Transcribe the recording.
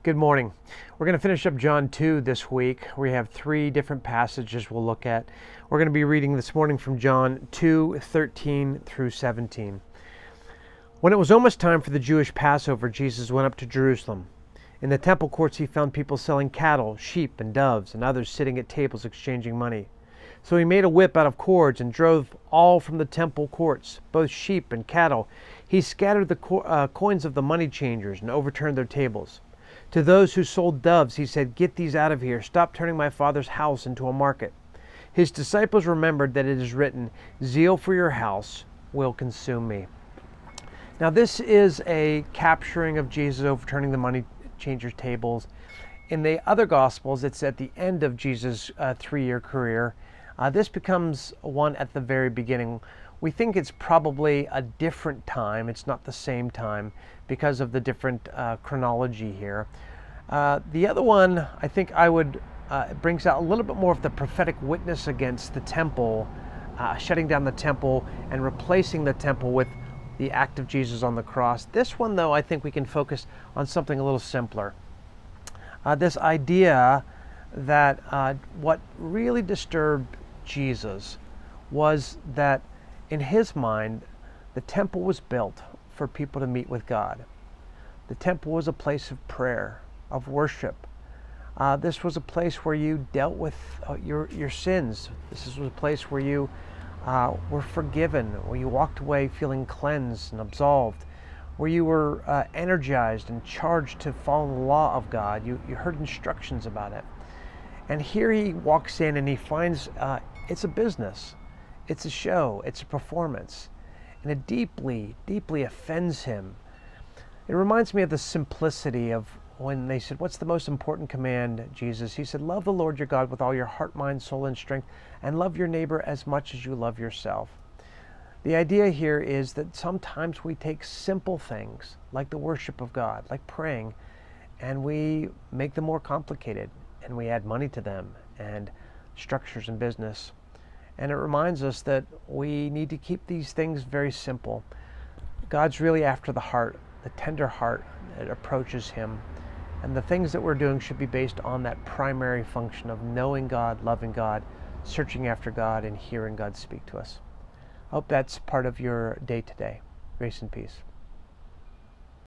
Good morning. We're going to finish up John 2 this week. We have three different passages we'll look at. We're going to be reading this morning from John 2:13 through 17. When it was almost time for the Jewish Passover, Jesus went up to Jerusalem. In the temple courts he found people selling cattle, sheep, and doves, and others sitting at tables exchanging money. So he made a whip out of cords and drove all from the temple courts, both sheep and cattle. He scattered the coins of the money changers and overturned their tables. To those who sold doves, he said, "Get these out of here. Stop turning my Father's house into a market." His disciples remembered that it is written, "Zeal for your house will consume me." Now this is a capturing of Jesus overturning the money changers' tables. In the other Gospels, it's at the end of Jesus' 3-year career. This becomes one at the very beginning. We think it's probably a different time. It's not the same time because of the different chronology here. The other one, I think it brings out a little bit more of the prophetic witness against the temple, shutting down the temple and replacing the temple with the act of Jesus on the cross. This one, though, I think we can focus on something a little simpler. This idea that what really disturbed Jesus was that in his mind, the temple was built for people to meet with God. The temple was a place of prayer, of worship. This was a place where you dealt with your sins. This was a place where you were forgiven, where you walked away feeling cleansed and absolved, where you were energized and charged to follow the law of God. You heard instructions about it. And here he walks in and he finds it's a business. It's a show. It's a performance. And it deeply, deeply offends him. It reminds me of the simplicity of when they said, "What's the most important command, Jesus?" He said, "Love the Lord your God with all your heart, mind, soul, and strength, and love your neighbor as much as you love yourself." The idea here is that sometimes we take simple things, like the worship of God, like praying, and we make them more complicated, and we add money to them, and structures in business. And it reminds us that we need to keep these things very simple. God's really after the heart, the tender heart that approaches him. And the things that we're doing should be based on that primary function of knowing God, loving God, searching after God, and hearing God speak to us. I hope that's part of your day today. Grace and peace.